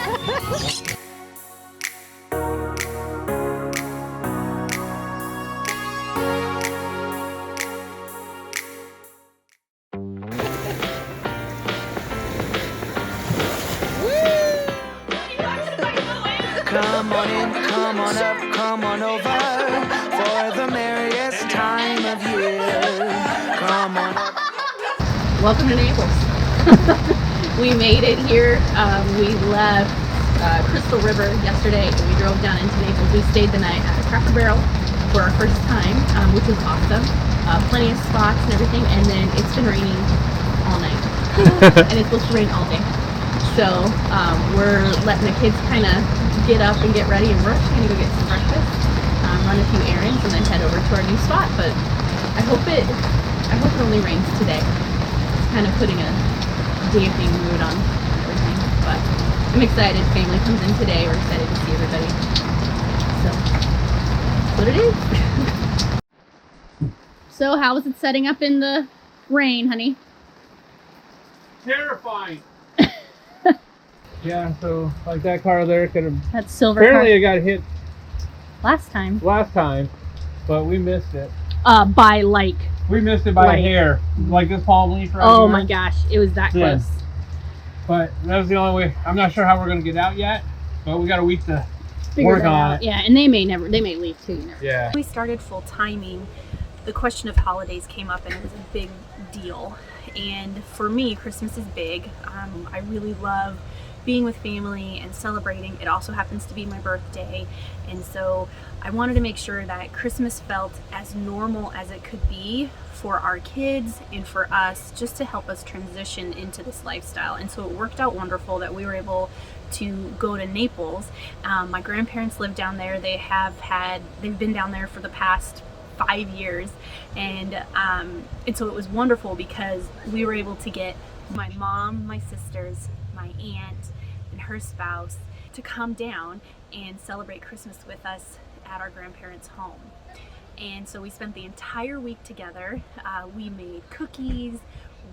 Come on in, come on up, come on over for the merriest time of year. Come on up. Welcome to Naples. We made it here. We left Crystal River yesterday and we drove down into Naples. We stayed the night at Cracker Barrel for our first time, which was awesome. Plenty of spots and everything, and then it's been raining all night. And it's supposed to rain all day. So we're letting the kids kind of get up and get ready, and we're actually going to go get some breakfast, run a few errands, and then head over to our new spot. But I hope it only rains today. It's kind of putting a damping mood on everything. But I'm excited. Family comes in today. We're excited to see everybody. So that's what it is. So how was it setting up in the rain, honey? Terrifying. Yeah, so like that car there could have. That silver Apparently, car. it got hit Last time. but we missed it. By like. We missed it by a hair, like this palm leaf right Oh here. my gosh, it was that Yeah. close. But that was the only way. I'm not sure how we're gonna get out yet, but we got a week to work on it. Yeah, and they may leave too. You never. Yeah. We started full timing. The question of holidays came up and it was a big deal. And for me, Christmas is big. I really love being with family and celebrating. It also happens to be my birthday, and so I wanted to make sure that Christmas felt as normal as it could be for our kids and for us, just to help us transition into this lifestyle. And so it worked out wonderful that we were able to go to Naples. My grandparents live down there. They've been down there for the past 5 years, and so it was wonderful because we were able to get my mom, my sisters, my aunt, and her spouse to come down and celebrate Christmas with us at our grandparents' home. And so we spent the entire week together. We made cookies.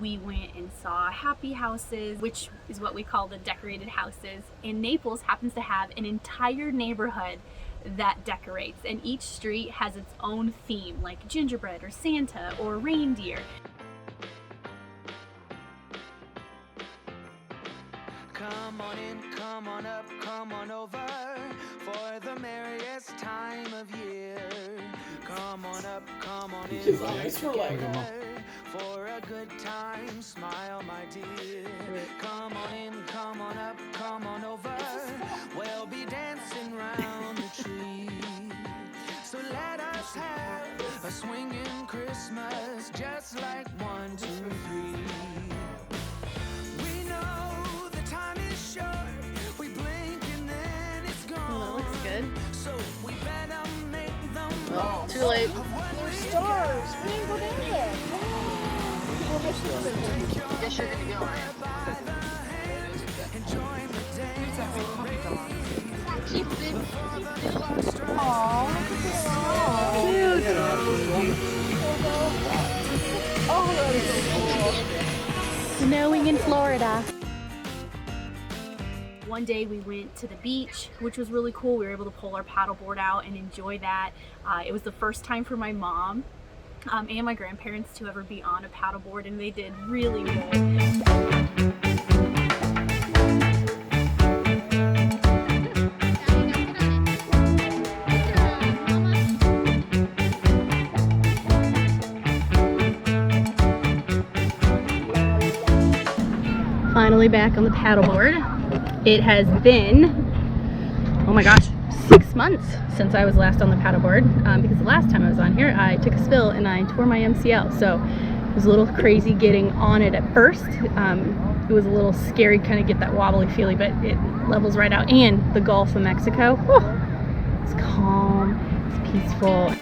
We went and saw happy houses, which is what we call the decorated houses. And Naples happens to have an entire neighborhood that decorates, and each street has its own theme, like gingerbread or Santa or reindeer. Come on in, come on up, come on over for the merriest time of year. Come on up, come on in. For a good time, smile, my dear. Come on in, come on up, come on over. We'll be dancing round the tree. So let us have a swinging Christmas, just like 1, 2, 3. We know the time is short. We blink and then it's gone. Oh, that looks good. So we better make them. Oh, too late. There's stars. We didn't go down there. I guess you're gonna go, right? Keep it. Snowing in Florida. One day we went to the beach, which was really cool. We were able to pull our paddleboard out and enjoy that. It was the first time for my mom and my grandparents to ever be on a paddleboard, and they did really well. Finally back on the paddleboard. It has been, oh my gosh, 6 months since I was last on the paddleboard, because the last time I was on here I took a spill and I tore my MCL, so it was a little crazy getting on it at first. It was a little scary, kind of get that wobbly feeling, but it levels right out. And the Gulf of Mexico, it's calm, it's peaceful.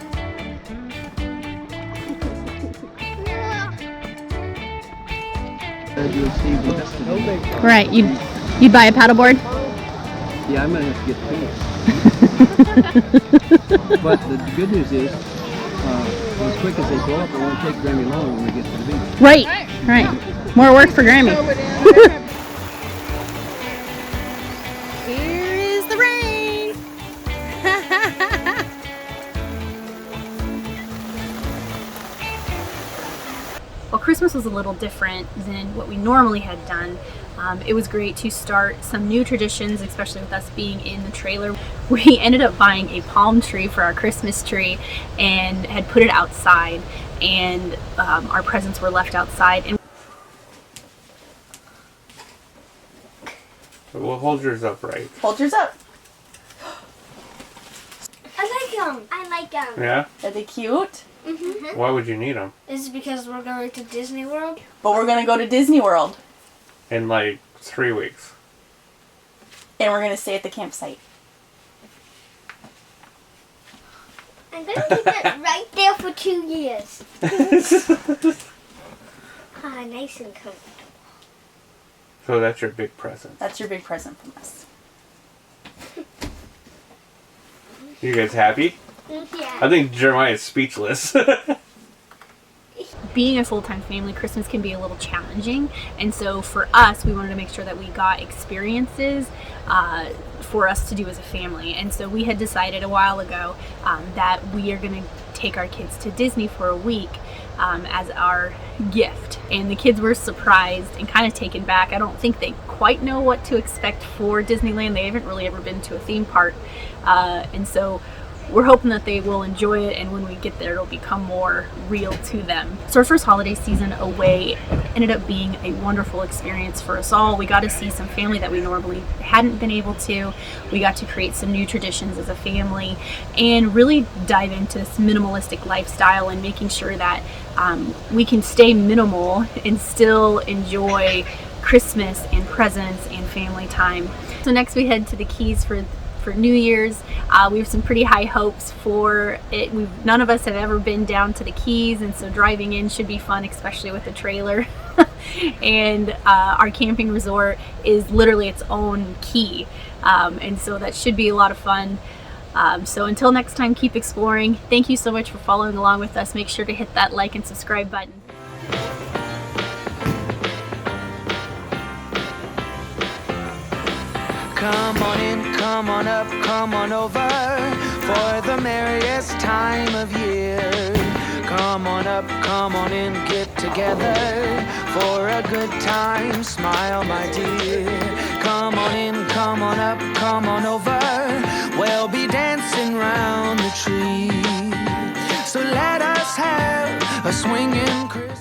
Right, you'd buy a paddleboard? Yeah, I'm gonna have to get two. But the good news is, as quick as they blow up, it won't take very long when we get to the beach. Right, right. More work for Grammy. Christmas was a little different than what we normally had done. It was great to start some new traditions, especially with us being in the trailer. We ended up buying a palm tree for our Christmas tree and had put it outside, and our presents were left outside. And Well, hold yours up right. Hold yours up. I like them. I like them. Yeah? Are they cute? Mm-hmm. Why would you need them? This is because we're going to Disney World. But we're going to go to Disney World. In like 3 weeks. And we're going to stay at the campsite. I'm going to leave it right there for 2 years. Nice and comfortable. So that's your big present. That's your big present from us. You guys happy? Yeah. I think Jeremiah's speechless. being a full-time family, Christmas can be a little challenging, and so for us, we wanted to make sure that we got experiences for us to do as a family. And so we had decided a while ago that we are going to take our kids to Disney for a week as our gift. And the kids were surprised and kind of taken back. I don't think they quite know what to expect for Disneyland. They haven't really ever been to a theme park, and so we're hoping that they will enjoy it, and when we get there it'll become more real to them. So our first holiday season away ended up being a wonderful experience for us all. We got to see some family that we normally hadn't been able to. We got to create some new traditions as a family and really dive into this minimalistic lifestyle and making sure that we can stay minimal and still enjoy Christmas and presents and family time. So next we head to the Keys for New Year's. We have some pretty high hopes for it. None of us have ever been down to the Keys, and so driving in should be fun, especially with the trailer. And our camping resort is literally its own key, and so that should be a lot of fun. So until next time, keep exploring. Thank you so much for following along with us. Make sure to hit that like and subscribe button. Come on in, come on up, come on over for the merriest time of year. Come on up, come on in, get together for a good time. Smile, my dear. Come on in, come on up, come on over. We'll be dancing round the tree. So let us have a swinging Christmas.